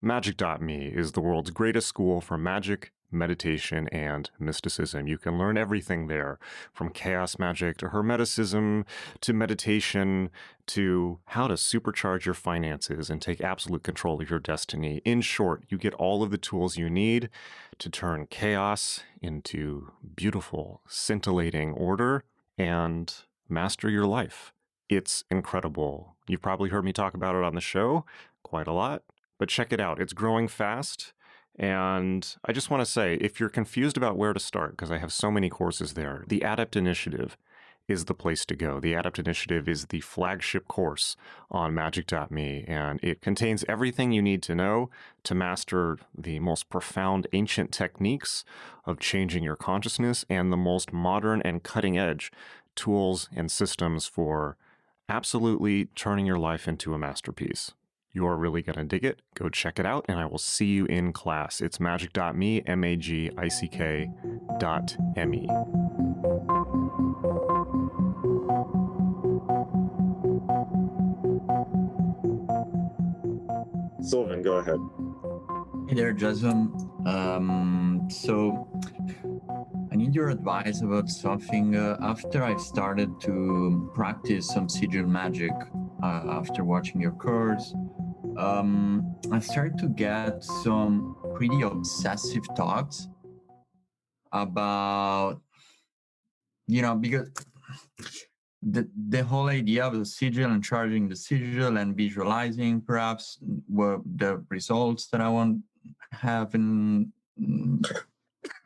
Magic.me is the world's greatest school for magic, meditation, and mysticism. You can learn everything there, from chaos magic to hermeticism to meditation to how to supercharge your finances and take absolute control of your destiny. In short, you get all of the tools you need to turn chaos into beautiful, scintillating order and master your life. It's incredible. You've probably heard me talk about it on the show quite a lot. But check it out. It's growing fast. And I just want to say, if you're confused about where to start, because I have so many courses there, the Adept Initiative is the place to go. The Adept Initiative is the flagship course on magic.me, and it contains everything you need to know to master the most profound ancient techniques of changing your consciousness and the most modern and cutting edge tools and systems for absolutely turning your life into a masterpiece. You are really going to dig it. Go check it out, and I will see you in class. It's magic.me, magick.me. Sylvan, go ahead. Hey there, Jason. So I need your advice about something. After I started to practice some Sigil Magick, after watching your course, I started to get some pretty obsessive thoughts about, because the whole idea of the sigil and charging the sigil and visualizing perhaps what the results that I want have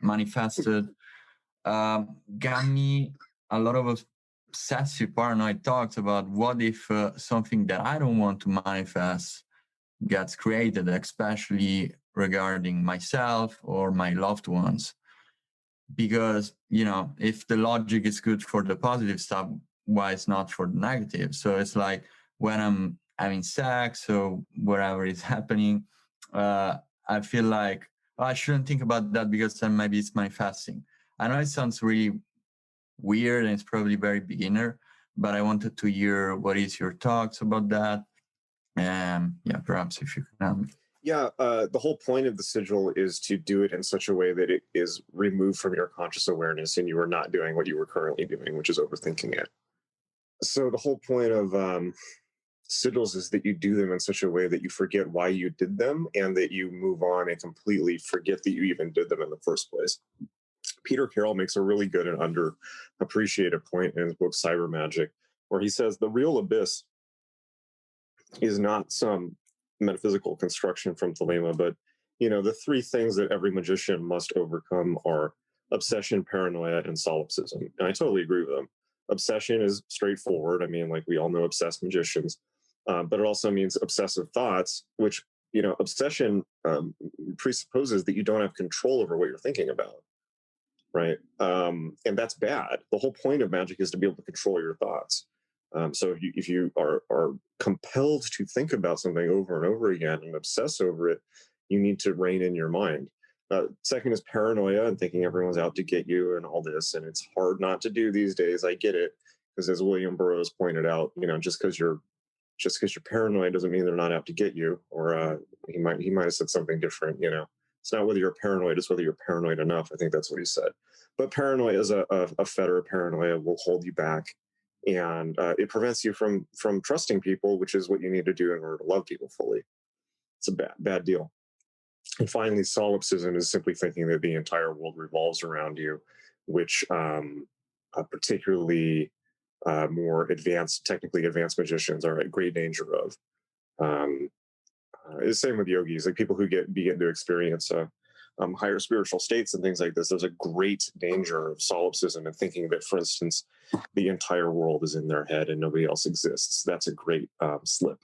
manifested got me a lot of obsessive paranoid thoughts about what if something that I don't want to manifest gets created, especially regarding myself or my loved ones. Because, if the logic is good for the positive stuff, why it's not for the negative? So it's like when I'm having sex or whatever is happening, I feel like I shouldn't think about that because then maybe it's manifesting. I know it sounds really weird and it's probably very beginner, but I wanted to hear what is your thoughts about that. Perhaps if you can. The whole point of the sigil is to do it in such a way that it is removed from your conscious awareness and you are not doing what you were currently doing, which is overthinking it. So the whole point of sigils is that you do them in such a way that you forget why you did them and that you move on and completely forget that you even did them in the first place. Peter Carroll makes a really good and underappreciated point in his book Cyber Magic, where he says the real abyss is not some metaphysical construction from Thelema, but the three things that every magician must overcome are obsession, paranoia, and solipsism. And I totally agree with them. Obsession is straightforward. I mean, like we all know obsessed magicians, but it also means obsessive thoughts, which obsession presupposes that you don't have control over what you're thinking about, right? And that's bad. The whole point of magic is to be able to control your thoughts. So if you are compelled to think about something over and over again and obsess over it, you need to rein in your mind. Second is paranoia and thinking everyone's out to get you and all this. And it's hard not to do these days. I get it. Because as William Burroughs pointed out, just because you're paranoid doesn't mean they're not out to get you. Or he might have said something different. It's not whether you're paranoid, it's whether you're paranoid enough. I think that's what he said. But paranoia is a fetter. Paranoia will hold you back. And it prevents you from trusting people, which is what you need to do in order to love people fully. It's a bad deal. And finally, solipsism is simply thinking that the entire world revolves around you, which particularly more technically advanced magicians are at great danger of. It's the same with yogis, like people who begin to experience higher spiritual states and things like this. There's a great danger of solipsism and thinking that, for instance, the entire world is in their head and nobody else exists. That's a great slip.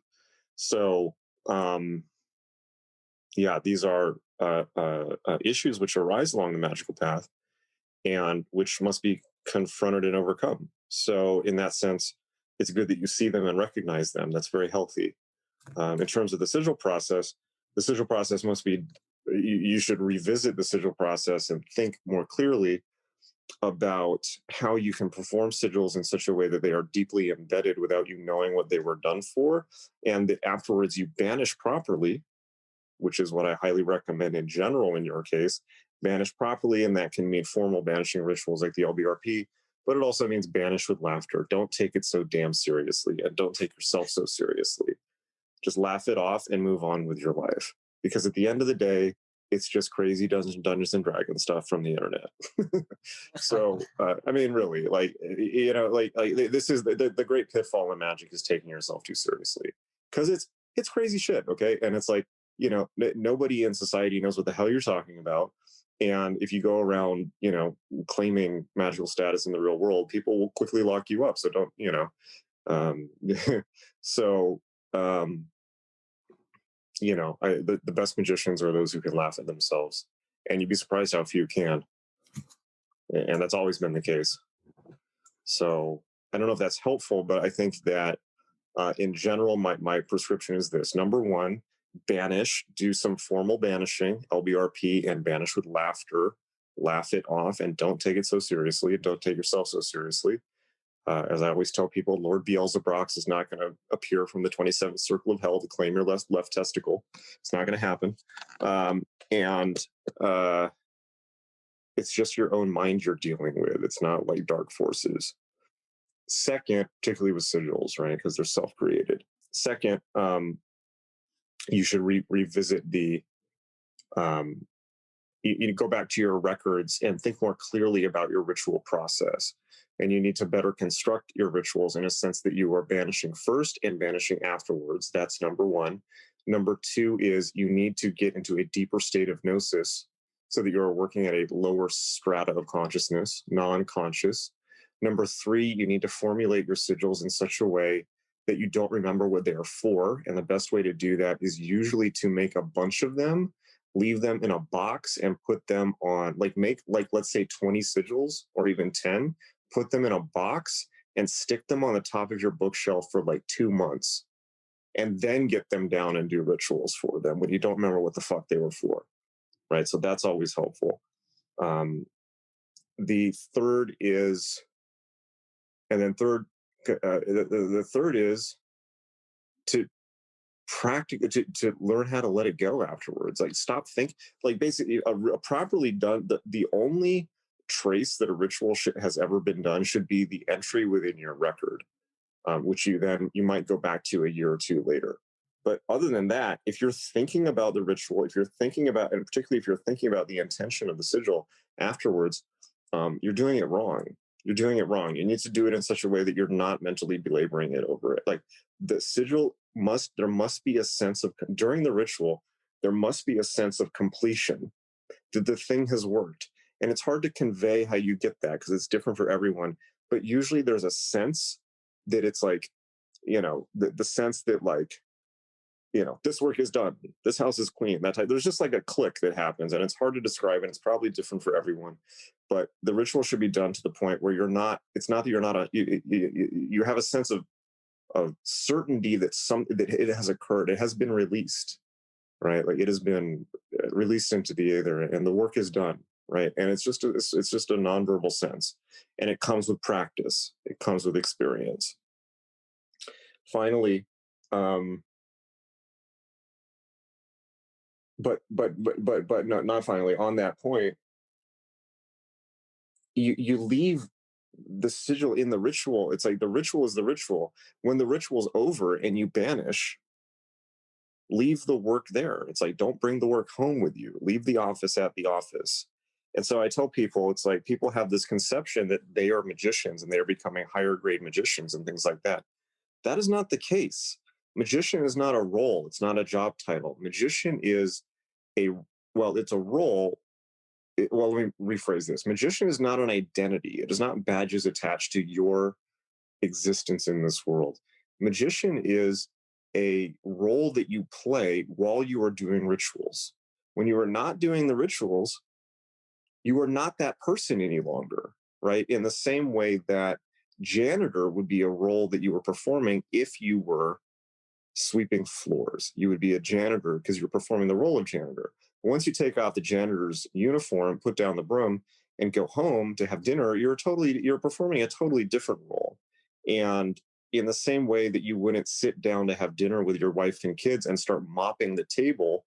So, these are issues which arise along the magical path and which must be confronted and overcome. So in that sense, it's good that you see them and recognize them. That's very healthy. In terms of the sigil process must be, you should revisit the sigil process and think more clearly about how you can perform sigils in such a way that they are deeply embedded without you knowing what they were done for, and that afterwards you banish properly which is what I highly recommend in general in your case. Banish properly, and that can mean formal banishing rituals like the LBRP, but it also means banish with laughter. Don't take it so damn seriously, and don't take yourself so seriously. Just laugh it off and move on with your life. Because at the end of the day, it's just crazy Dungeons and Dragons stuff from the internet. So, I mean, really, like, you know, like this is the great pitfall in Magic is taking yourself too seriously, because it's crazy shit. Okay. And it's like, you know, nobody in society knows what the hell you're talking about. And if you go around, you know, claiming magical status in the real world, people will quickly lock you up. So don't, you know, so, you know, the best magicians are those who can laugh at themselves, and you'd be surprised how few can. And that's always been the case. So I don't know if that's helpful, but I think that in general, my prescription is this. Number one, banish, do some formal banishing, LBRP, and banish with laughter. Laugh it off and don't take it so seriously. Don't take yourself so seriously. As I always tell people, Lord Beelzebrox is not going to appear from the 27th circle of hell to claim your left testicle. It's not going to happen. And it's just your own mind you're dealing with. It's not like dark forces. Second, particularly with sigils, right? Because they're self-created. Second, you should revisit the you go back to your records and think more clearly about your ritual process. And you need to better construct your rituals in a sense that you are banishing first and banishing afterwards. That's number one. Number two is you need to get into a deeper state of gnosis so that you're working at a lower strata of consciousness, non-conscious. Number three, you need to formulate your sigils in such a way that you don't remember what they are for. And the best way to do that is usually to make a bunch of them, leave them in a box, and put them on, like, make, like, let's say 20 sigils or even 10, put them in a box and stick them on the top of your bookshelf for like 2 months, and then get them down and do rituals for them when you don't remember what the fuck they were for. Right. So that's always helpful. The third is, and then third, the third is to to learn how to let it go afterwards. Like, stop think, like, basically a properly done, the only trace that a ritual has ever been done should be the entry within your record, which you might go back to a year or two later. But other than that, if you're thinking about the ritual, if you're thinking about, and particularly if you're thinking about the intention of the sigil afterwards, you're doing it wrong. You're doing it wrong. You need to do it in such a way that you're not mentally belaboring it over it. Like, the sigil there must be a sense of, during the ritual, there must be a sense of completion, that the thing has worked. And it's hard to convey how you get that because it's different for everyone. But usually there's a sense that it's like, you know, the sense that, like, you know, this work is done, this house is clean, that type. There's just like a click that happens, and it's hard to describe, and it's probably different for everyone. But the ritual should be done to the point where it's not that you're not you have a sense of certainty that that it has occurred, it has been released, right? Like, it has been released into the aether, and the work is done, right? And it's just a nonverbal sense, and it comes with practice, it comes with experience. Finally, but not finally, on that point, you leave the sigil in the ritual. It's like, the ritual is the ritual. When the ritual's over and you banish, leave the work there. It's like, don't bring the work home with you. Leave the office at the office. And so I tell people, it's like, people have this conception that they are magicians and they're becoming higher grade magicians and things like that. That is not the case. Magician is not a role. It's not a job title. Magician is it's a role. Well, let me rephrase this. Magician is not an identity. It is not badges attached to your existence in this world. Magician is a role that you play while you are doing rituals. When you are not doing the rituals, you are not that person any longer, right? In the same way that janitor would be a role that you were performing if you were sweeping floors. You would be a janitor because you're performing the role of janitor. Once you take off the janitor's uniform, put down the broom, and go home to have dinner, you're performing a totally different role. And in the same way that you wouldn't sit down to have dinner with your wife and kids and start mopping the table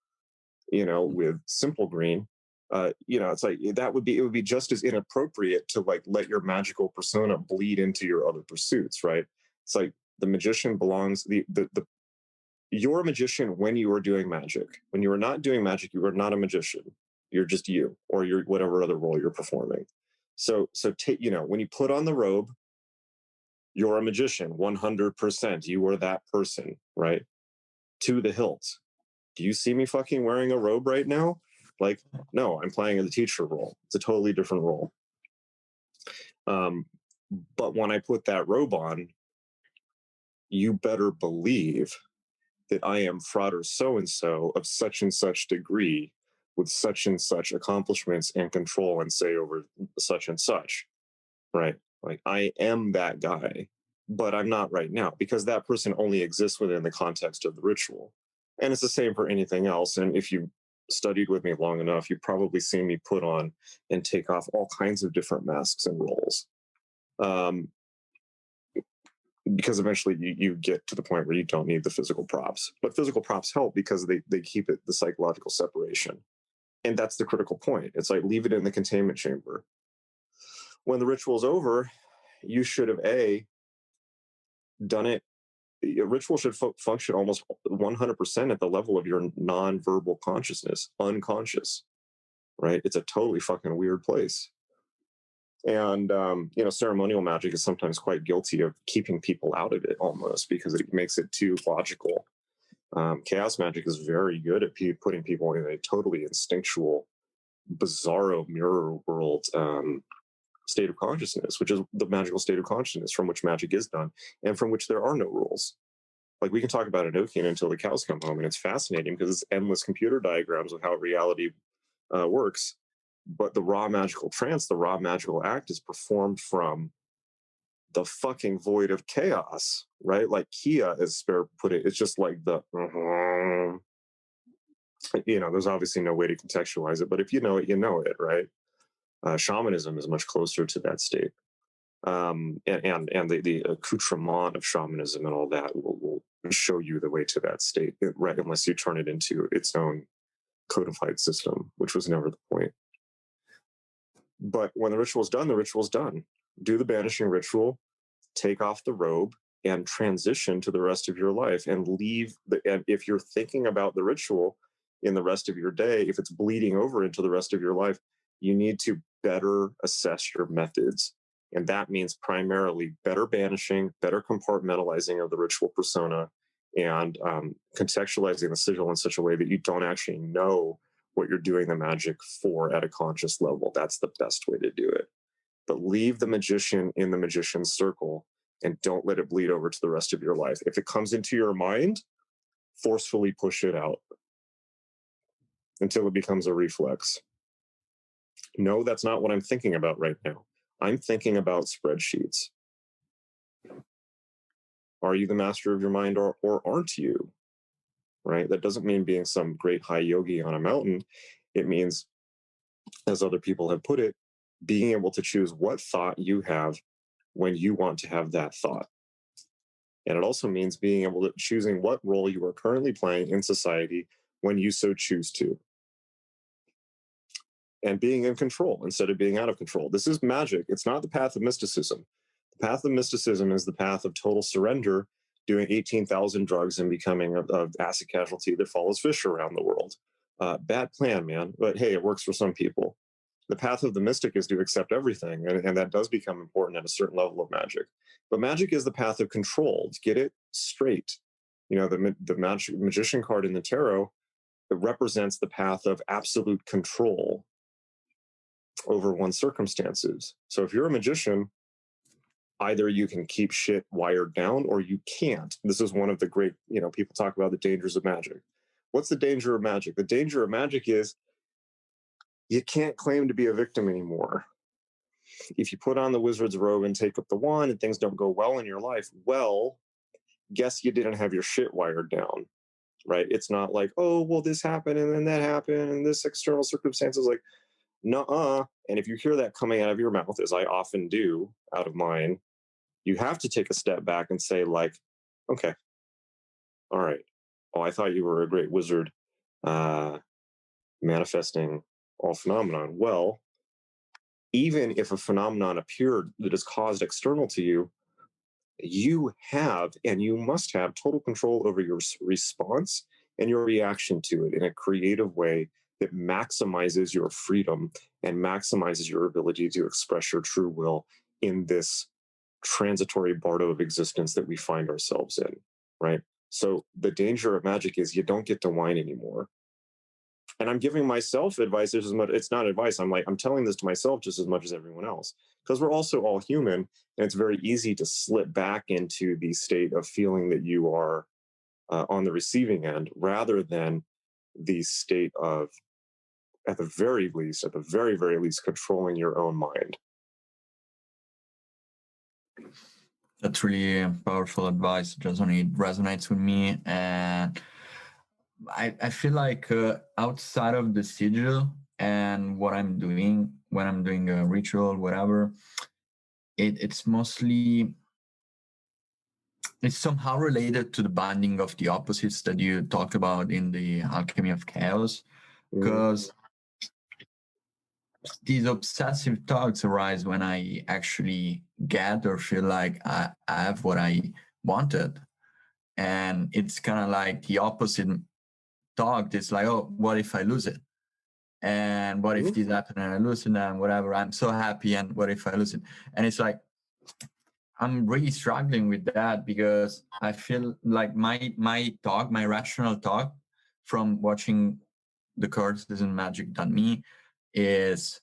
with simple green, it's like it would be just as inappropriate to like let your magical persona bleed into your other pursuits, right? It's like the magician belongs you're a magician when you are doing magic. When you are not doing magic, you are not a magician. You're just you, or you're whatever other role you're performing. So take, when you put on the robe, you're a magician, 100%. You are that person, right? To the hilt. Do you see me fucking wearing a robe right now? Like, no, I'm playing the teacher role. It's a totally different role. But when I put that robe on, you better believe that I am Frater so-and-so of such and such degree with such and such accomplishments and control and say over such and such, right? Like, I am that guy, but I'm not right now because that person only exists within the context of the ritual. And it's the same for anything else. And if you studied with me long enough, you've probably seen me put on and take off all kinds of different masks and roles. Because eventually you get to the point where you don't need the physical props. But physical props help because they keep it the psychological separation. And that's the critical point. It's like, leave it in the containment chamber. When the ritual's over, you should have done it. A ritual should function almost 100% at the level of your non-verbal consciousness, unconscious, right? It's a totally fucking weird place. And, ceremonial magic is sometimes quite guilty of keeping people out of it almost because it makes it too logical. Chaos magic is very good at putting people in a totally instinctual, bizarro mirror world state of consciousness, which is the magical state of consciousness from which magic is done and from which there are no rules. Like, we can talk about Enochian until the cows come home, and it's fascinating because it's endless computer diagrams of how reality works. But the raw magical trance, the raw magical act is performed from the fucking void of chaos, right? Like Kia, as Spare put it, it's just like there's obviously no way to contextualize it, but if you know it, you know it, right? Shamanism is much closer to that state. And the accoutrement of shamanism and all that will show you the way to that state, right? Unless you turn it into its own codified system, which was never the point. But when the ritual's done, the ritual's done. Do the banishing ritual, take off the robe, and transition to the rest of your life and leave. And if you're thinking about the ritual in the rest of your day, if it's bleeding over into the rest of your life, you need to better assess your methods. And that means primarily better banishing, better compartmentalizing of the ritual persona, and contextualizing the sigil in such a way that you don't actually know what you're doing the magic for at a conscious level. That's the best way to do it. But leave the magician in the magician's circle and don't let it bleed over to the rest of your life. If it comes into your mind, forcefully push it out until it becomes a reflex. No, that's not what I'm thinking about right now. I'm thinking about spreadsheets. Are you the master of your mind or aren't you? Right? That doesn't mean being some great high yogi on a mountain. It means, as other people have put it, being able to choose what thought you have when you want to have that thought. And it also means being able to choosing what role you are currently playing in society when you so choose to. And being in control instead of being out of control. This is magic. It's not the path of mysticism. The path of mysticism is the path of total surrender, doing 18,000 drugs and becoming an acid casualty that follows fish around the world. Bad plan, man. But hey, it works for some people. The path of the mystic is to accept everything, and that does become important at a certain level of magic. But magic is the path of control. Get it straight. The magician card in the tarot, it represents the path of absolute control over one's circumstances. So if you're a magician, either you can keep shit wired down or you can't. This is one of the great, people talk about the dangers of magic. What's the danger of magic? The danger of magic is you can't claim to be a victim anymore. If you put on the wizard's robe and take up the wand and things don't go well in your life, well, guess you didn't have your shit wired down, right? It's not like, oh, well, this happened and then that happened and this external circumstances, like, nuh-uh. And if you hear that coming out of your mouth, as I often do out of mine, you have to take a step back and say, like, okay, all right. Oh, I thought you were a great wizard. manifesting all phenomenon. Well, even if a phenomenon appeared that is caused external to you, you have and you must have total control over your response and your reaction to it in a creative way that maximizes your freedom and maximizes your ability to express your true will in this transitory bardo of existence that we find ourselves in, right? So the danger of magic is you don't get to whine anymore. And I'm giving myself advice just as much. It's not advice. I'm telling this to myself just as much as everyone else, because we're also all human, and it's very easy to slip back into the state of feeling that you are on the receiving end, rather than the state of, at the very very least, controlling your own mind. That's really powerful advice. It resonates with me, and I feel like outside of the sigil and what I'm doing when I'm doing a ritual, whatever, it's mostly, it's somehow related to the binding of the opposites that you talk about in the Alchemy of Chaos, because these obsessive thoughts arise when I actually get or feel like I have what I wanted. And it's kind of like the opposite thought. It's like, oh, what if I lose it? And what if this happens and I lose it and whatever? I'm so happy, and what if I lose it? And it's like, I'm really struggling with that, because I feel like my rational talk from watching the courses in magic.me is,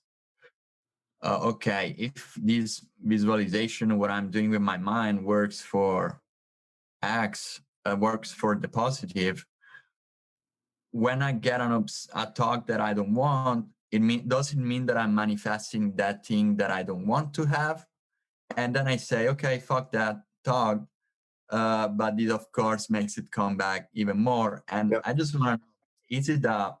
okay, if this visualization, what I'm doing with my mind, works for X, works for the positive, when I get a talk that I don't want, does it mean that I'm manifesting that thing that I don't want to have? And then I say, okay, fuck that talk. But this, of course, makes it come back even more. And I just want to,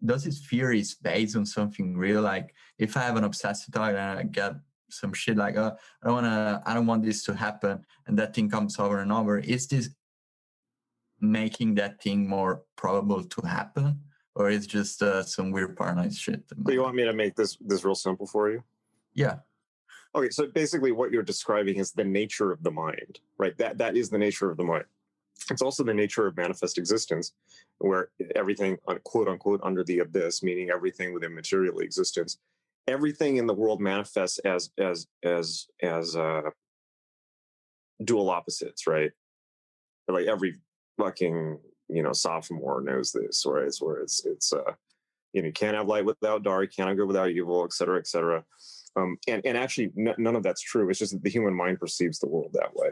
does this fear is based on something real? Like, if I have an obsessive thought and I get some shit like, I don't want this to happen, and that thing comes over and over, is this making that thing more probable to happen, or is just some weird paranoid shit? So you want me to make this real simple for you? Yeah. Okay, so basically what you're describing is the nature of the mind, right? That is the nature of the mind. It's also the nature of manifest existence, where everything, quote unquote, under the abyss, meaning everything within material existence, everything in the world manifests as dual opposites, right? Like every fucking sophomore knows this, where it's you can't have light without dark, can't have good without evil, et cetera, et cetera. And actually, none of that's true. It's just that the human mind perceives the world that way.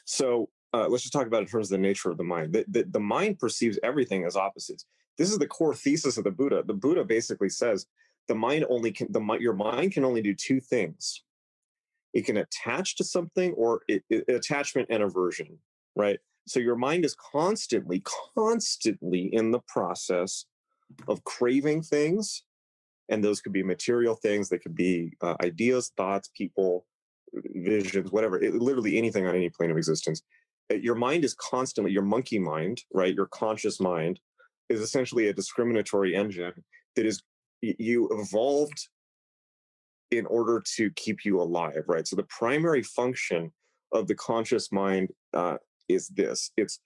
So let's just talk about it in terms of the nature of the mind. The mind perceives everything as opposites. This is the core thesis of the Buddha. The Buddha basically says your mind can only do two things. It can attach to something, or attachment and aversion, right? So your mind is constantly in the process of craving things. And those could be material things. They could be ideas, thoughts, people, visions, whatever. Literally anything on any plane of existence. Your mind is constantly, your monkey mind, right? Your conscious mind is essentially a discriminatory engine that is, you evolved in order to keep you alive, right? So the primary function of the conscious mind is this. It's,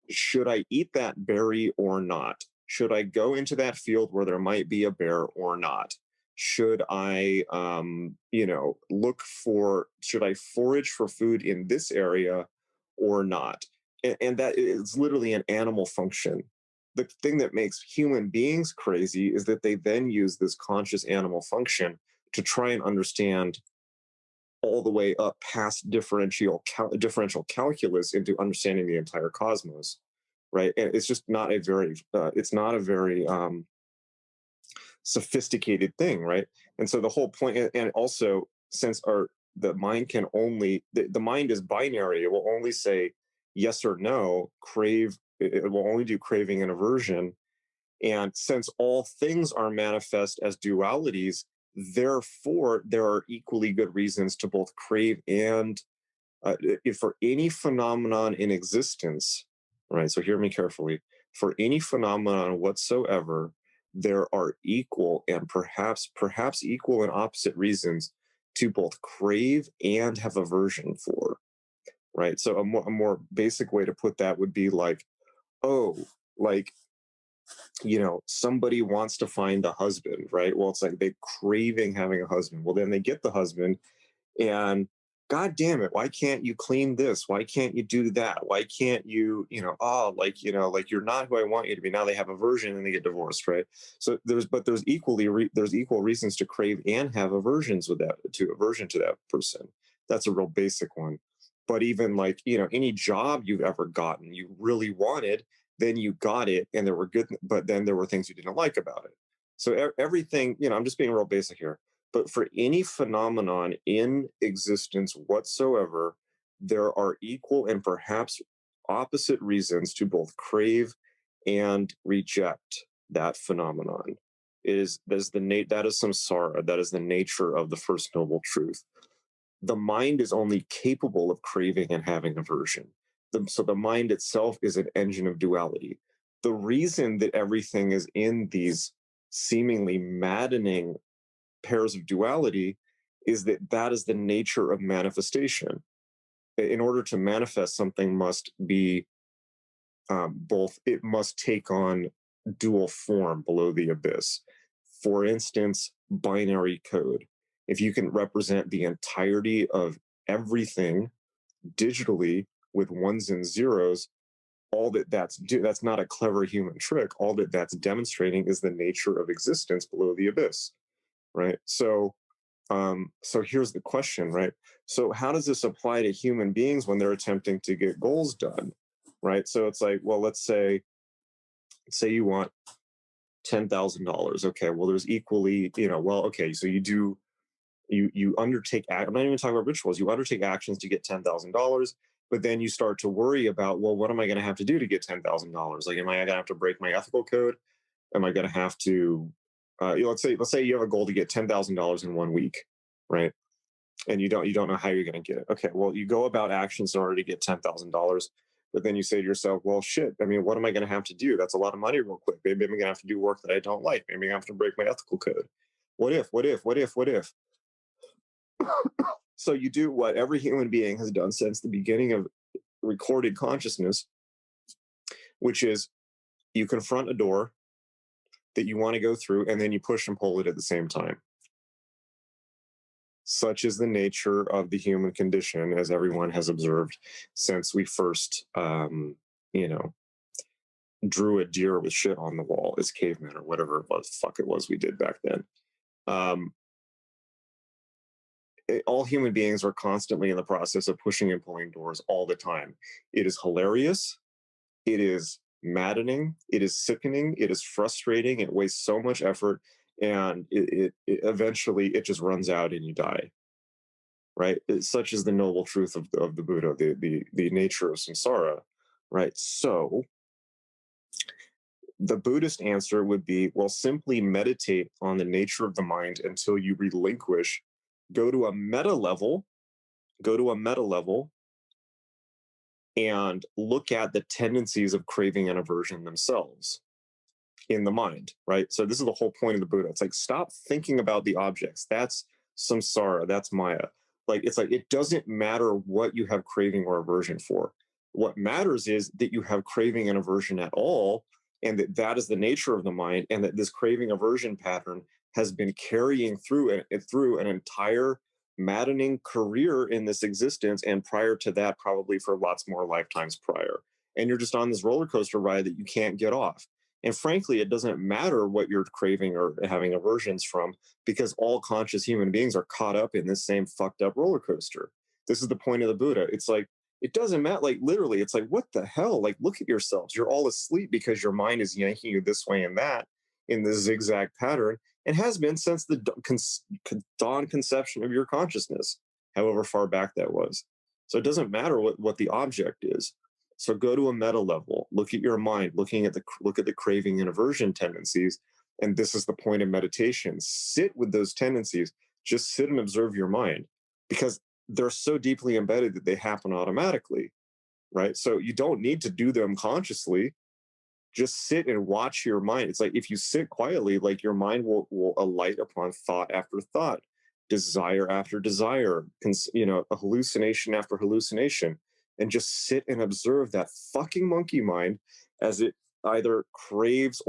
should I eat that berry or not? Should I go into that field where there might be a bear or not? Should I, should I forage for food in this area or not? And that is literally an animal function. The thing that makes human beings crazy is that they then use this conscious animal function to try and understand all the way up past differential calculus into understanding the entire cosmos. Right. And it's just not a very sophisticated thing. Right. And so the whole point, and also since the mind can only, the mind is binary, it will only say yes or no, it will only do craving and aversion. And since all things are manifest as dualities, therefore there are equally good reasons to both crave and for any phenomenon in existence, right? So hear me carefully. For any phenomenon whatsoever, there are equal and perhaps equal and opposite reasons to both crave and have aversion for, right? So a more basic way to put that would be like, oh, like, somebody wants to find a husband, right? Well, it's like they craving having a husband. Well, then they get the husband, and god damn it, why can't you clean this? Why can't you do that? Why can't you, like you're not who I want you to be. Now they have aversion and they get divorced, right? So there's equal reasons to crave and have aversion to that person. That's a real basic one. But even like, any job you've ever gotten, you really wanted, then you got it, and there were good, but then there were things you didn't like about it. So everything, I'm just being real basic here. But for any phenomenon in existence whatsoever, there are equal and perhaps opposite reasons to both crave and reject that phenomenon. That is samsara. That is the nature of the first noble truth. The mind is only capable of craving and having aversion. So the mind itself is an engine of duality. The reason that everything is in these seemingly maddening pairs of duality is that is the nature of manifestation. In order to manifest, something must be it must take on dual form below the abyss. For instance, binary code. If you can represent the entirety of everything digitally with ones and zeros, that's not a clever human trick. All that's demonstrating is the nature of existence below the abyss, right? So here's the question, right? So how does this apply to human beings when they're attempting to get goals done, right? So it's like, well, let's say you want $10,000. Okay, well, there's equally, okay, so you undertake. I'm not even talking about rituals. You undertake actions to get $10,000, but then you start to worry about, well, what am I going to have to do to get $10,000? Like, am I going to have to break my ethical code? Am I going to have to let's say you have a goal to get $10,000 in 1 week, right? And you don't know how you're going to get it. Okay, well, you go about actions in order to get $10,000, but then you say to yourself, well, shit, I mean, what am I going to have to do? That's a lot of money real quick. Maybe I'm going to have to do work that I don't like. Maybe I have to break my ethical code. What if? So you do what every human being has done since the beginning of recorded consciousness, which is you confront a door that you want to go through, and then you push and pull it at the same time. Such is the nature of the human condition, as everyone has observed since we first, drew a deer with shit on the wall as cavemen or whatever it was we did back then. All human beings are constantly in the process of pushing and pulling doors all the time. It is hilarious. It is maddening. It is sickening. It is frustrating. It wastes so much effort, and it eventually it just runs out and you die. Right? Such is the noble truth of the Buddha, the nature of samsara. Right? So the Buddhist answer would be, well, simply meditate on the nature of the mind until you relinquish, go to a meta level, and look at the tendencies of craving and aversion themselves in the mind, right? So this is the whole point of the Buddha. It's like, stop thinking about the objects. That's samsara, that's Maya. Like, it's like, it doesn't matter what you have craving or aversion for. What matters is that you have craving and aversion at all, and that is the nature of the mind, and that this craving aversion pattern has been carrying through an entire maddening career in this existence, and prior to that, probably for lots more lifetimes prior. And you're just on this roller coaster ride that you can't get off. And frankly, it doesn't matter what you're craving or having aversions from, because all conscious human beings are caught up in this same fucked up roller coaster. This is the point of the Buddha. It's like, it doesn't matter. Like, literally, it's like, what the hell? Like, look at yourselves. You're all asleep because your mind is yanking you this way and that in this zigzag pattern, and has been since the dawn conception of your consciousness, however far back that was. So it doesn't matter what the object is. So go to a meta level, look at your mind, look at the craving and aversion tendencies. And this is the point of meditation. Sit with those tendencies, just sit and observe your mind, because they're so deeply embedded that they happen automatically, right? So you don't need to do them consciously. just sit and watch your mind. It's like if you sit quietly, like your mind will alight upon thought after thought, desire after desire, a hallucination after hallucination, and just sit and observe that fucking monkey mind as it either craves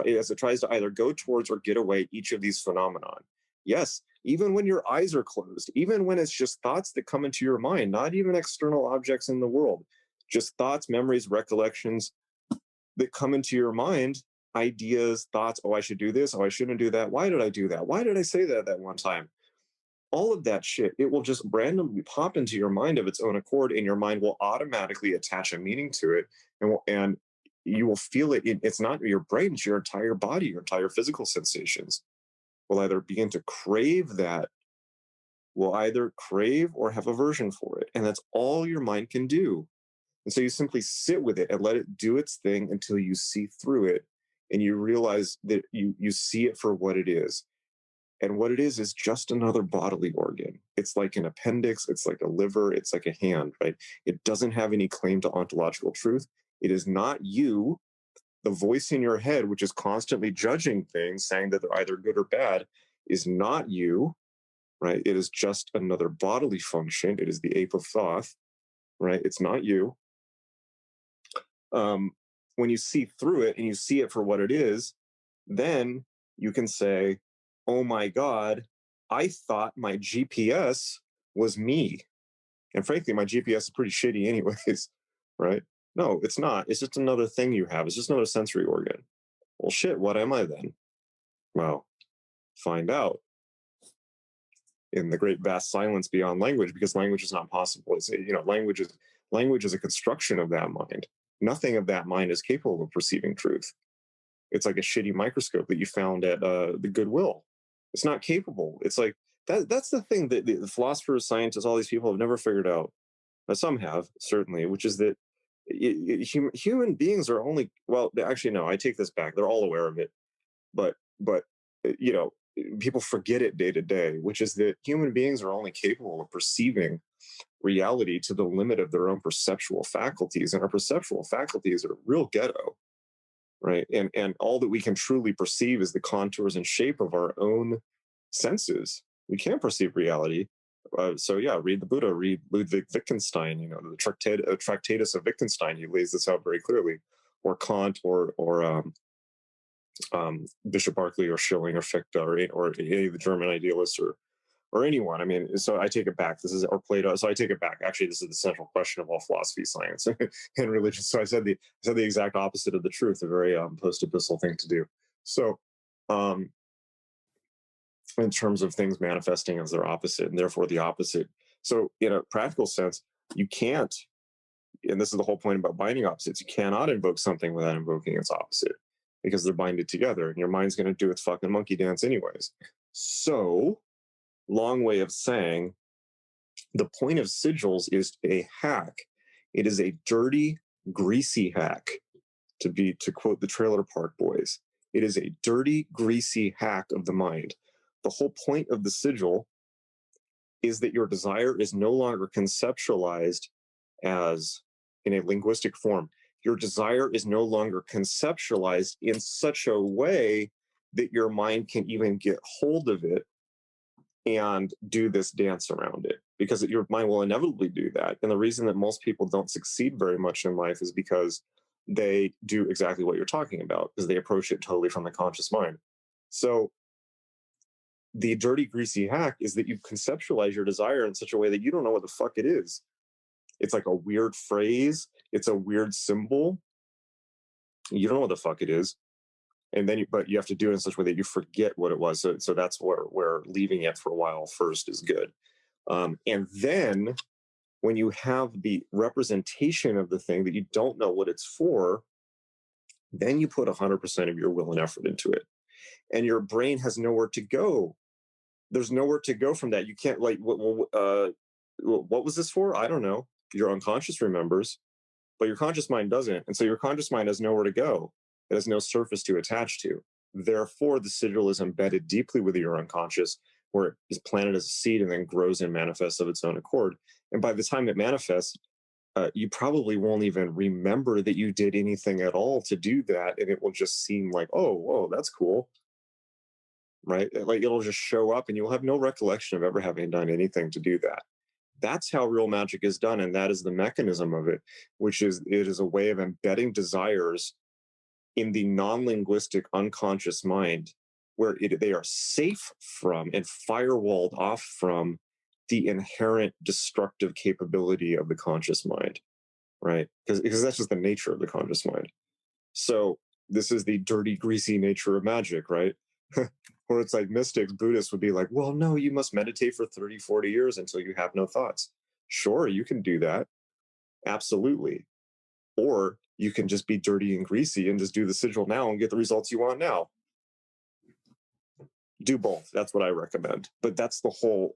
as it tries to either go towards or get away each of these phenomenon. Yes, even when your eyes are closed, even when it's just thoughts that come into your mind, not even external objects in the world, just thoughts, memories, recollections that come into your mind, ideas, thoughts, oh, I should do this, oh, I shouldn't do that. Why did I do that? Why did I say that one time? All of that shit, it will just randomly pop into your mind of its own accord, and your mind will automatically attach a meaning to it, and you will feel it. It's not your brain, it's your entire body, your entire physical sensations will either begin to crave that, will either crave or have aversion for it. And that's all your mind can do. And so you simply sit with it and let it do its thing until you see through it and you realize that you see it for what it is. And what it is just another bodily organ. It's like an appendix, it's like a liver, it's like a hand, right? It doesn't have any claim to ontological truth. It is not you. The voice in your head, which is constantly judging things, saying that they're either good or bad, is not you, right? It is just another bodily function. It is the ape of Thoth, right? It's not you. When you see through it and you see it for what it is, then you can say, oh my God, I thought my GPS was me. And frankly, my GPS is pretty shitty anyways, right? No, it's not. It's just another thing you have. It's just another sensory organ. Well, shit, what am I then? Well, find out in the great vast silence beyond language, because language is not possible. It's, language is a construction of that mind. Nothing of that mind is capable of perceiving truth. It's like a shitty microscope that you found at the Goodwill. It's not capable. It's like that's the thing that the philosophers, scientists, all these people have never figured out. Some have, certainly, which is that human beings are only, well, actually, no, I take this back. They're all aware of it. But people forget it day to day, which is that human beings are only capable of perceiving reality to the limit of their own perceptual faculties. And our perceptual faculties are real ghetto, right? And all that we can truly perceive is the contours and shape of our own senses. We can't perceive reality. Read the Buddha, read Ludwig Wittgenstein, the Tractatus of Wittgenstein. He lays this out very clearly, or Kant, or Bishop Berkeley, or Schilling, or Fichte, or any of the German idealists, or anyone. I mean, so I take it back. Or Plato. So I take it back. Actually, this is the central question of all philosophy, science, and religion. So I said the exact opposite of the truth, a very post-epistle thing to do. So, in terms of things manifesting as their opposite, and therefore the opposite. So, in a practical sense, you can't, and this is the whole point about binding opposites, you cannot invoke something without invoking its opposite, because they're binded together, and your mind's going to do its fucking monkey dance anyways. So, long way of saying, the point of sigils is a hack. It is a dirty, greasy hack, to quote the Trailer Park Boys. It is a dirty, greasy hack of the mind. The whole point of the sigil is that your desire is no longer conceptualized as in a linguistic form. Your desire is no longer conceptualized in such a way that your mind can even get hold of it and do this dance around it, because your mind will inevitably do that. And the reason that most people don't succeed very much in life is because they do exactly what you're talking about, because they approach it totally from the conscious mind. So the dirty, greasy hack is that you conceptualize your desire in such a way that you don't know what the fuck it is. It's like a weird phrase. It's a weird symbol. You don't know what the fuck it is. And then, but you have to do it in such a way that you forget what it was. So that's where leaving it for a while first is good. And then when you have the representation of the thing that you don't know what it's for, then you put 100% of your will and effort into it. And your brain has nowhere to go. There's nowhere to go from that. You can't what was this for? I don't know. Your unconscious remembers, but your conscious mind doesn't. And so your conscious mind has nowhere to go. It has no surface to attach to. Therefore, the sigil is embedded deeply with your unconscious, where it is planted as a seed and then grows and manifests of its own accord. And by the time it manifests, you probably won't even remember that you did anything at all to do that, and it will just seem like, oh, whoa, that's cool, right? Like it'll just show up, and you'll have no recollection of ever having done anything to do that. That's how real magic is done, and that is the mechanism of it, which is it is a way of embedding desires in the non-linguistic unconscious mind, where they are safe from and firewalled off from the inherent destructive capability of the conscious mind, right? Because that's just the nature of the conscious mind. So this is the dirty, greasy nature of magic, right? Or it's like mystics, Buddhists would be like, well, no, you must meditate for 30, 40 years until you have no thoughts. Sure, you can do that. Absolutely. Or you can just be dirty and greasy and just do the sigil now and get the results you want now. Do both. That's what I recommend. But that's the whole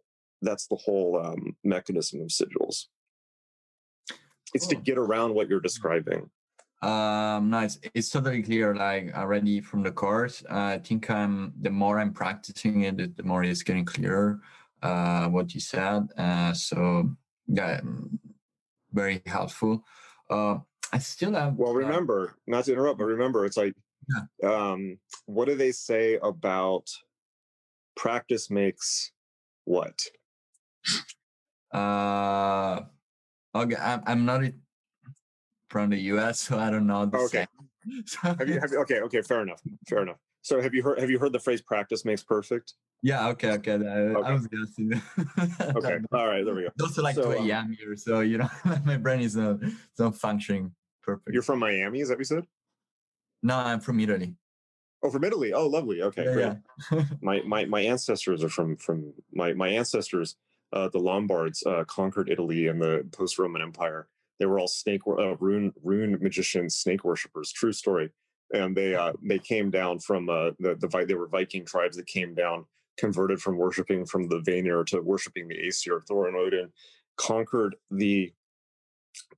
mechanism of sigils. It's to get around what you're describing. Nice. It's totally clear, like already from the course. I think the more I'm practicing it, the more it's getting clearer, what you said. So yeah, very helpful. I still have. Well, remember, not to interrupt, but remember, it's like, what do they say about practice makes what? Okay, I'm not from the US, so I don't know the okay. Okay, fair enough. So have you heard the phrase "practice makes perfect"? Yeah, okay. I was guessing. Okay, all right, there we go. It's also like 2 a.m. here, so my brain is not functioning perfect. You're from Miami, is that what you said? No, I'm from Italy. Oh, from Italy. Oh, lovely. Okay, great. Yeah. my ancestors are from my ancestors. The Lombards conquered Italy in the post-Roman Empire. They were all rune magicians, snake worshippers. True story. And they came down from they were Viking tribes that came down, converted from worshiping from the Vanir to worshiping the Aesir, Thor and Odin, conquered the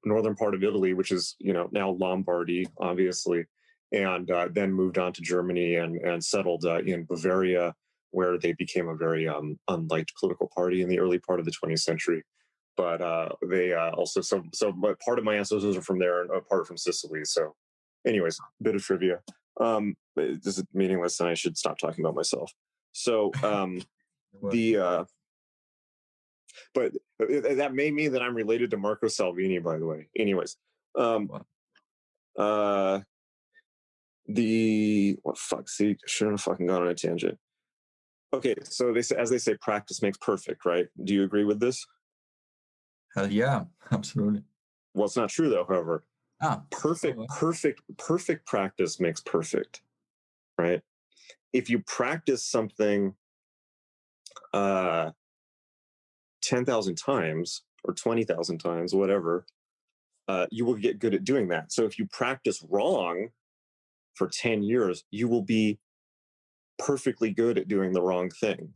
northern part of Italy, which is now Lombardy, obviously, and then moved on to Germany and settled in Bavaria, where they became a very unliked political party in the early part of the 20th century. But they also but part of my ancestors are from there and a part from Sicily. So, anyways, bit of trivia. This is meaningless, and I should stop talking about myself. So but that may mean that I'm related to Marco Salvini, by the way. Anyways, see, shouldn't have fucking gone on a tangent. Okay, so as they say, practice makes perfect, right? Do you agree with this? Hell yeah, absolutely. Well, it's not true though. However, perfect practice makes perfect, right? If you practice something 10,000 times or 20,000 times, whatever, you will get good at doing that. So if you practice wrong for 10 years, you will be perfectly good at doing the wrong thing.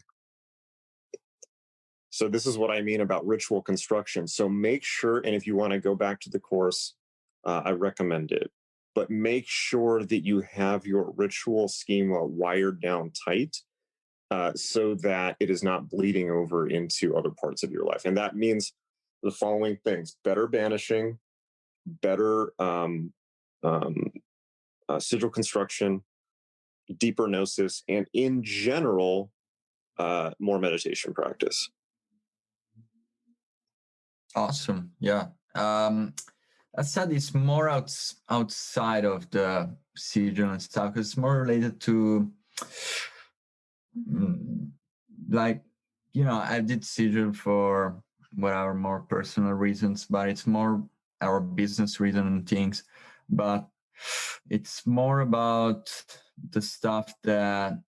So this is what I mean about ritual construction. So make sure, and if you want to go back to the course, I recommend it, but make sure that you have your ritual schema wired down tight, so that it is not bleeding over into other parts of your life. And that means the following things: better banishing, better sigil construction, deeper gnosis, and in general, more meditation practice. Awesome. Yeah. I said it's more outside of the sigil and stuff. It's more related to like, I did sigil for whatever more personal reasons, but it's more our business reason and things. But it's more about the stuff that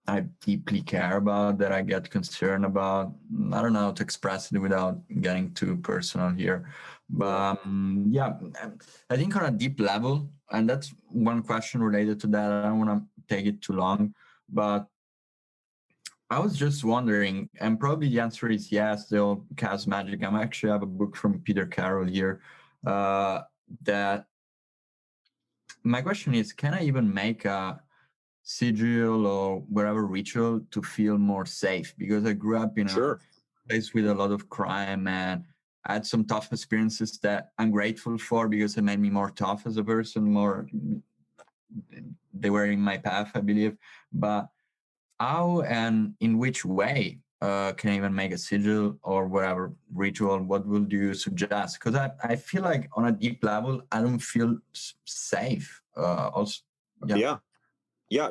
I deeply care about, that I get concerned about. I don't know how to express it without getting too personal here. But yeah, I think on a deep level, and that's one question related to that. I don't want to take it too long, but I was just wondering, and probably the answer is yes, the old Chaos Magic. I actually have a book from Peter Carroll here, that my question is, can I even make a sigil or whatever ritual to feel more safe? Because I grew up in a place with a lot of crime, and I had some tough experiences that I'm grateful for because it made me more tough as a person, they were in my path, I believe. But how and in which way can I even make a sigil or whatever ritual? What would you suggest? Because I feel like on a deep level, I don't feel safe. Also, yeah,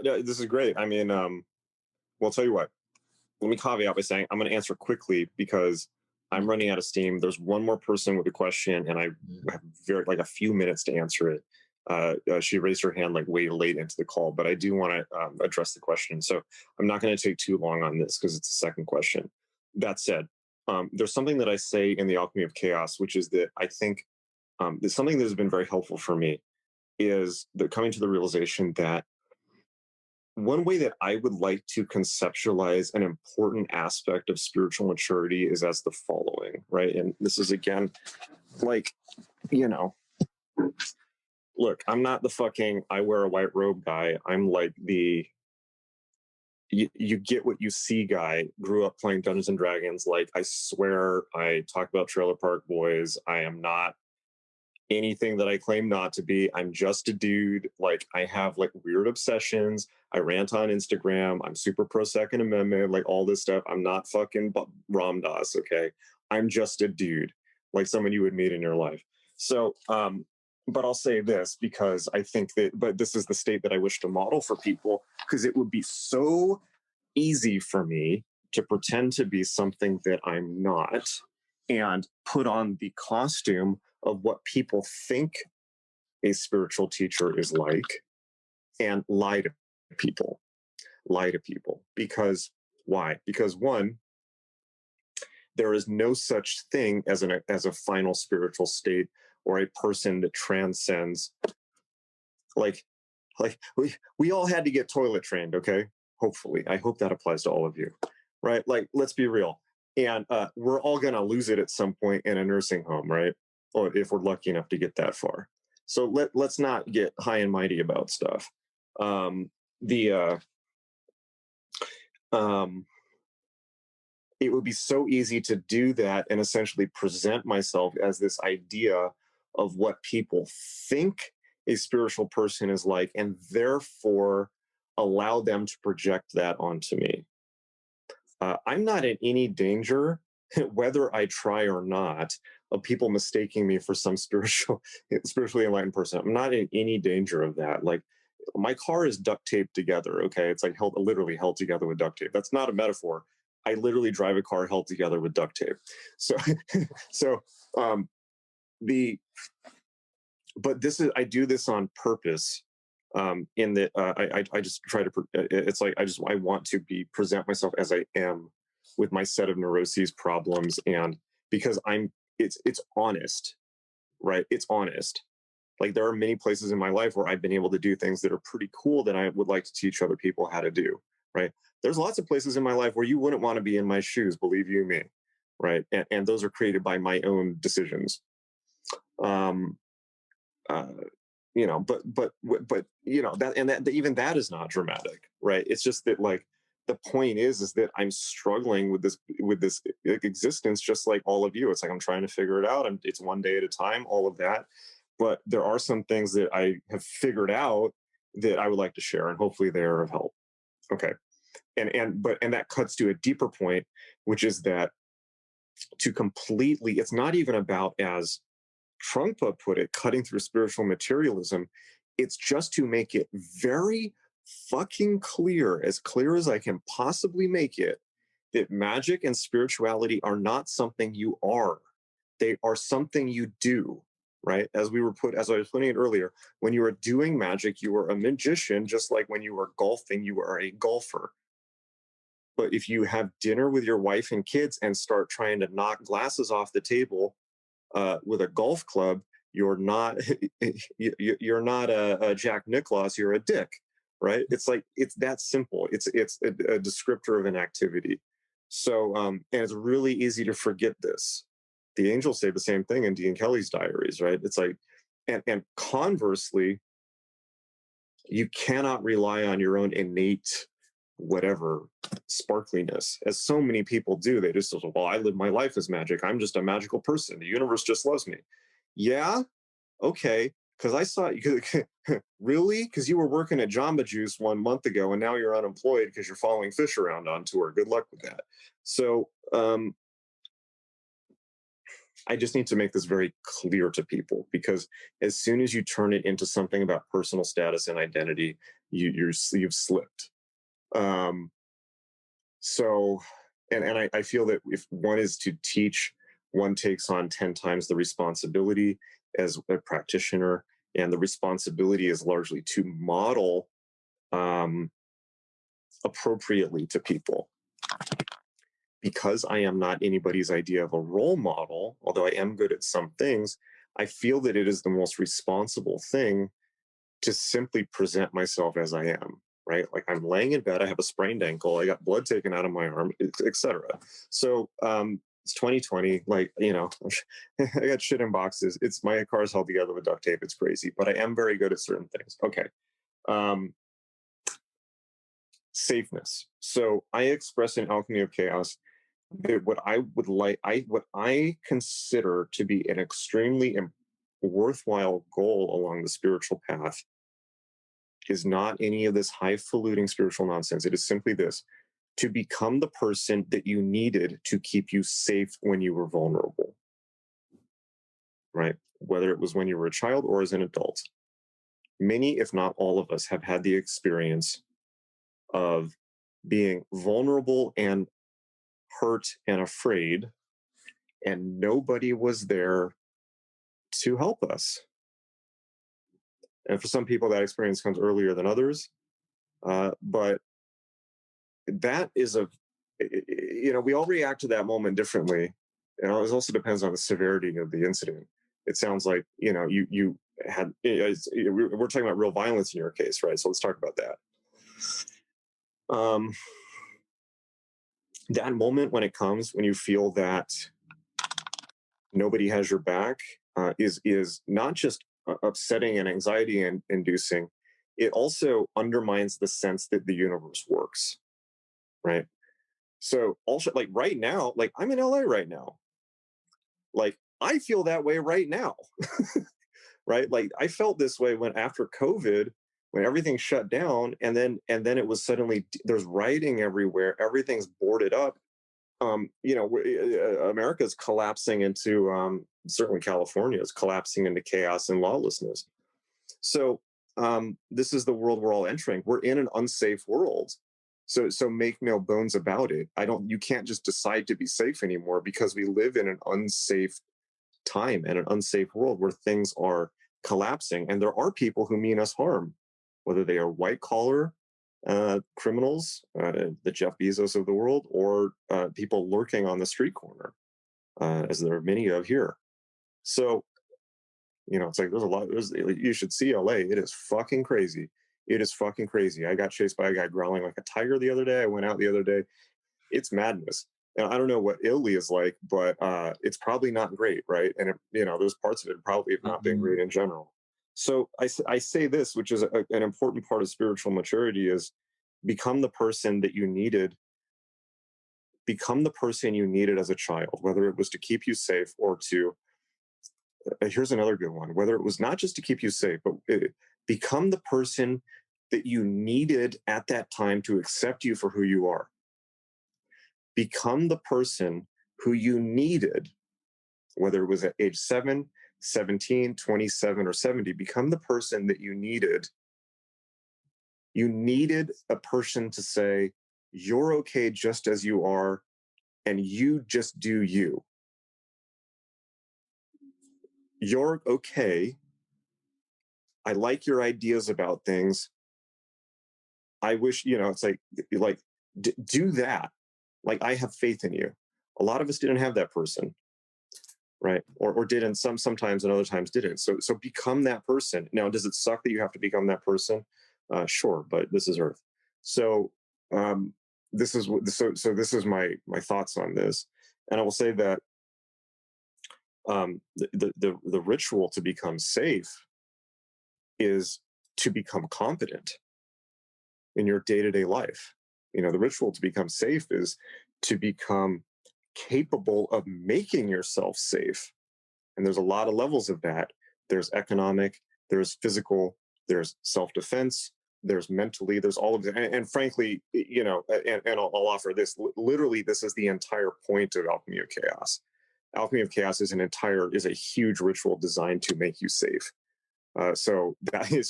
this is great. I mean, well, I'll tell you what. Let me caveat by saying I'm going to answer quickly because I'm running out of steam. There's one more person with a question, and I have a few minutes to answer it. She raised her hand like way late into the call, but I do want to address the question. So I'm not going to take too long on this because it's a second question. That said, there's something that I say in the Alchemy of Chaos, which is that I think there's something that has been very helpful for me is that coming to the realization that one way that I would like to conceptualize an important aspect of spiritual maturity is as the following, right? And this is again, like, look, I'm not the fucking I wear a white robe guy. I'm like the you get what you see guy. Grew up playing Dungeons and Dragons. Like, I swear I talk about Trailer Park Boys. I am not anything that I claim not to be. I'm just a dude. Like, I have like weird obsessions. I rant on Instagram. I'm super pro Second Amendment, like all this stuff. I'm not fucking Ram Dass, okay? I'm just a dude, like someone you would meet in your life. So, but I'll say this because I think but this is the state that I wish to model for people, because it would be so easy for me to pretend to be something that I'm not and put on the costume of what people think a spiritual teacher is like and lie to people. Because why? Because one, there is no such thing as a final spiritual state or a person that transcends. Like we all had to get toilet trained, okay? Hopefully. I hope that applies to all of you, right? Like, let's be real. And we're all going to lose it at some point in a nursing home, right? Or if we're lucky enough to get that far. So let's not get high and mighty about stuff. It would be so easy to do that and essentially present myself as this idea of what people think a spiritual person is like, and therefore allow them to project that onto me. I'm not in any danger, whether I try or not, of people mistaking me for some spiritually enlightened person. I'm not in any danger of that. Like, my car is duct taped together, okay? It's like literally held together with duct tape. That's not a metaphor. I literally drive a car held together with duct tape. So, but I do this on purpose. In that I just try to, it's like, I want to present myself as I am with my set of neuroses, problems, and because it's honest, right? It's honest. Like, there are many places in my life where I've been able to do things that are pretty cool that I would like to teach other people how to do, right? There's lots of places in my life where you wouldn't want to be in my shoes, believe you me, right? And those are created by my own decisions. But that even that is not dramatic, right? It's just that, like, the point is that I'm struggling with this existence, just like all of you. It's like I'm trying to figure it out, and it's one day at a time, all of that. But there are some things that I have figured out that I would like to share, and hopefully they are of help. Okay. And that cuts to a deeper point, which is that it's not even about, as Trungpa put it, cutting through spiritual materialism. It's just to make it very fucking clear as I can possibly make it, that magic and spirituality are not something you are. They are something you do, right? As I was putting it earlier, when you are doing magic, you are a magician, just like when you are golfing, you are a golfer. But if you have dinner with your wife and kids and start trying to knock glasses off the table with a golf club, you're not you're not a Jack Nicklaus, you're a dick, right? It's like, it's that simple. It's a descriptor of an activity. So and it's really easy to forget this. The angels say the same thing in Dean Kelly's diaries, right? It's like, and conversely, you cannot rely on your own innate whatever sparkliness, as so many people do. They just, well, I live my life as magic. I'm just a magical person. The universe just loves me. Yeah, okay. Because I saw you. Really? Because you were working at Jamba Juice 1 month ago, and now you're unemployed because you're following fish around on tour. Good luck with that. So I just need to make this very clear to people, because as soon as you turn it into something about personal status and identity, you've slipped. So, and I feel that if one is to teach, one takes on 10 times the responsibility as a practitioner, and the responsibility is largely to model appropriately to people. Because I am not anybody's idea of a role model, although I am good at some things, I feel that it is the most responsible thing to simply present myself as I am, right? Like, I'm laying in bed, I have a sprained ankle, I got blood taken out of my arm, etc. So it's 2020, like, I got shit in boxes. It's my car's held together with duct tape. It's crazy, but I am very good at certain things. Okay. Safeness. So I express in Alchemy of Chaos that what I consider to be an extremely worthwhile goal along the spiritual path is not any of this highfalutin spiritual nonsense. It is simply this: to become the person that you needed to keep you safe when you were vulnerable, right? Whether it was when you were a child or as an adult. Many, if not all of us, have had the experience of being vulnerable and hurt and afraid, and nobody was there to help us. And for some people, that experience comes earlier than others. But that is we all react to that moment differently. And it also depends on the severity of the incident. It sounds like, you had, we're talking about real violence in your case, right? So let's talk about that. That moment when it comes, when you feel that nobody has your back, is not just upsetting and anxiety inducing. It also undermines the sense that the universe works, right? So also, like, right now, like, I'm in LA right now, like, I feel that way right now. Right? Like, I felt this way when, after COVID, when everything shut down, and then it was suddenly, there's rioting everywhere, everything's boarded up. America's collapsing into, certainly California is collapsing into chaos and lawlessness. So this is the world we're all entering. We're in an unsafe world. So make no bones about it. You can't just decide to be safe anymore, because we live in an unsafe time and an unsafe world where things are collapsing. And there are people who mean us harm, whether they are white collar criminals, the Jeff Bezos of the world, or people lurking on the street corner, as there are many of here. So, it's like, there's a lot. You should see LA. It is fucking crazy. It is fucking crazy. I got chased by a guy growling like a tiger the other day. I went out the other day. It's madness. And I don't know what Italy is like, but it's probably not great, right? And there's parts of it probably have not been great in general. So I say this, which is an important part of spiritual maturity, is become the person that you needed. Become the person you needed as a child, whether it was to keep you safe or to, here's another good one, whether it was not just to keep you safe, but become the person that you needed at that time to accept you for who you are. Become the person who you needed, whether it was at age 7, 17, 27, or 70, become the person that you needed. You needed a person to say, you're okay just as you are, and you just do you. You're okay. I like your ideas about things. I wish, it's like do that. Like, I have faith in you. A lot of us didn't have that person, right? Or didn't, sometimes, and other times didn't. So become that person. Now, does it suck that you have to become that person? Sure, but this is Earth. So this is my thoughts on this. And I will say that the ritual to become safe is to become competent in your day-to-day life. The ritual to become safe is to become capable of making yourself safe. And there's a lot of levels of that. There's economic, there's physical, there's self-defense, there's mentally, there's all of it. And frankly, and I'll offer this. Literally, this is the entire point of Alchemy of Chaos. Alchemy of Chaos is a huge ritual designed to make you safe. So I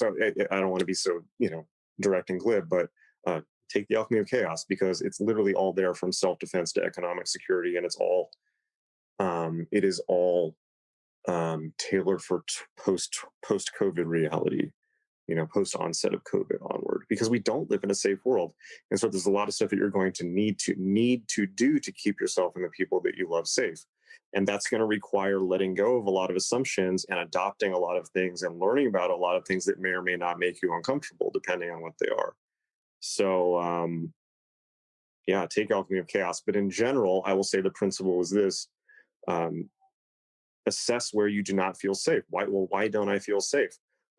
don't want to be so direct and glib, but take the Alchemy of Chaos, because it's literally all there, from self-defense to economic security, and it is all tailored for post-COVID reality, post-onset of COVID onward, because we don't live in a safe world. And so there's a lot of stuff that you're going to need to do to keep yourself and the people that you love safe. And that's going to require letting go of a lot of assumptions and adopting a lot of things and learning about a lot of things that may or may not make you uncomfortable, depending on what they are. So, take Alchemy of Chaos. But in general, I will say the principle is this. Assess where you do not feel safe. Why don't I feel safe?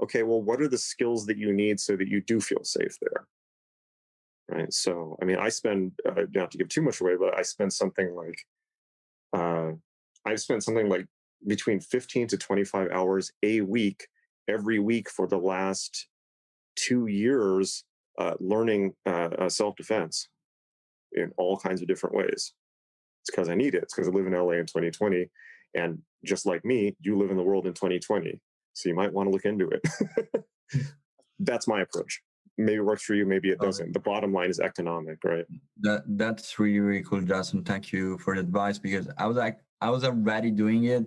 Okay, well, what are the skills that you need so that you do feel safe there? Right. So, I mean, I spend, not to give too much away, but I spend something like, between 15 to 25 hours a week, every week for the last 2 years, learning self-defense in all kinds of different ways. It's because I need it. It's because I live in LA in 2020. And just like me, you live in the world in 2020. So you might want to look into it. That's my approach. Maybe it works for you, maybe it doesn't. The bottom line is economic, right? That's really, really cool, Justin. Thank you for the advice, because I was already doing it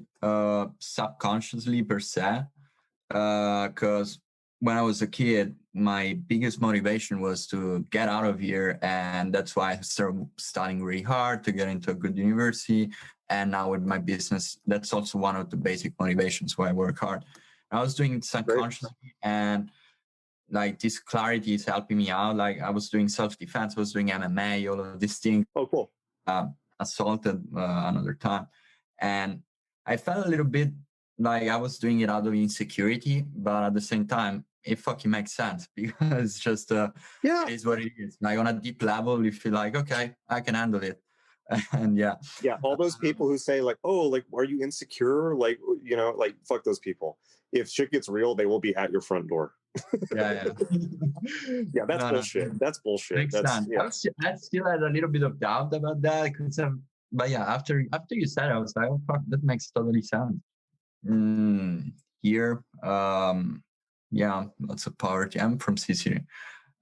subconsciously per se. Because when I was a kid, my biggest motivation was to get out of here. And that's why I started studying really hard to get into a good university. And now with my business, that's also one of the basic motivations why I work hard. I was doing it subconsciously, and like this clarity is helping me out. Like I was doing self-defense, I was doing MMA, all of these things. Oh, cool. Assaulted another time. And I felt a little bit like I was doing it out of insecurity, but at the same time, it fucking makes sense, because it's just, it is what it is. Like on a deep level, you feel like, okay, I can handle it. And all those people who say like, oh, like, are you insecure? Like, like, fuck those people. If shit gets real, they will be at your front door. Yeah, that's bullshit. That's bullshit. I still had a little bit of doubt about that, but after you said it, I was like, oh fuck, that makes totally sense. Here, lots of poverty. I'm from Sicily.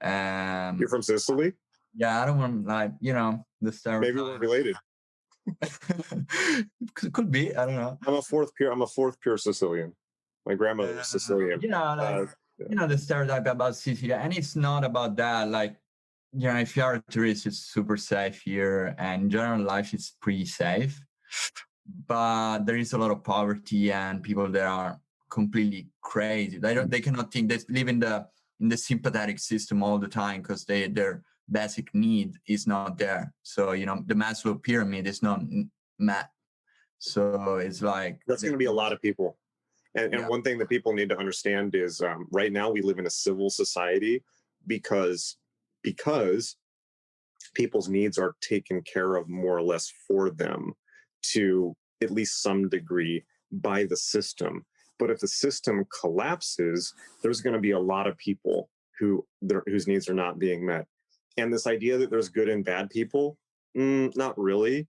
You're from Sicily? Yeah, I don't want, like, the stereotype. Maybe we're related. Could be. I don't know. I'm a fourth pure Sicilian. My grandmother was Sicilian. The stereotype about Sicily, and it's not about that. Like, if you are a tourist, it's super safe here, and in general, life is pretty safe. But there is a lot of poverty, and people that are completely crazy. They cannot think. They live in the sympathetic system all the time, because their basic need is not there. So the Maslow pyramid is not met. So it's like that's going to be a lot of people. And one thing that people need to understand is right now we live in a civil society because people's needs are taken care of more or less for them to at least some degree by the system. But if the system collapses, there's going to be a lot of people whose needs are not being met. And this idea that there's good and bad people, not really.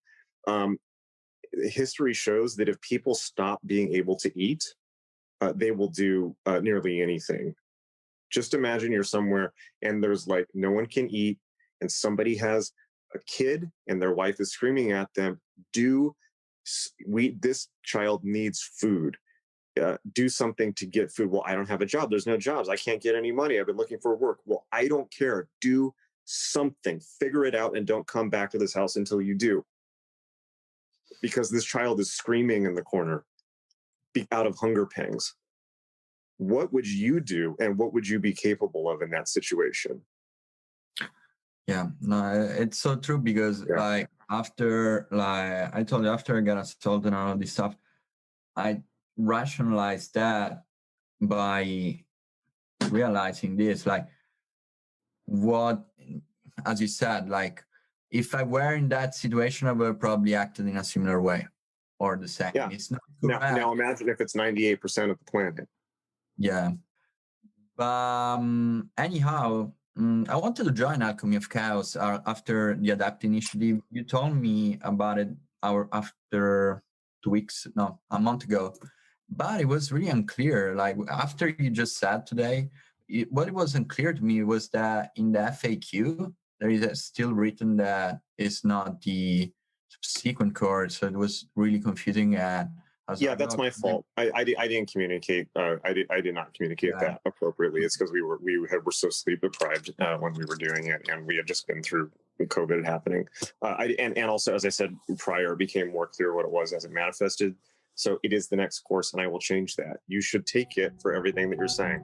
History shows that if people stop being able to eat, they will do nearly anything. Just imagine you're somewhere and there's like no one can eat, and somebody has a kid and their wife is screaming at them, this child needs food. Do something to get food. Well, I don't have a job. There's no jobs. I can't get any money. I've been looking for work. Well, I don't care. Do something. Figure it out and don't come back to this house until you do. Because this child is screaming in the corner out of hunger pangs. What would you do, and what would you be capable of in that situation? Yeah, no, it's so true, because I told you, after I got assaulted and all this stuff, I rationalized that by realizing this, like, what as you said, like if I were in that situation, I would probably acted in a similar way or the same. Yeah. It's not Now correct. imagine if it's 98% of the planet. Yeah. Anyhow, I wanted to join Alchemy of Chaos after the Adapt initiative. You told me about it after 2 weeks, no, a month ago, but it was really unclear. Like after you just said today, what it was unclear to me was that in the FAQ, there is still written that it's not the subsequent course. So it was really confusing. And I was Yeah, like, that's my fault. I didn't communicate. I did not communicate Yeah. that appropriately. It's because we were so sleep deprived when we were doing it, and we had just been through COVID happening. And also, as I said prior, it became more clear what it was as it manifested. So it is the next course, and I will change that. You should take it for everything that you're saying.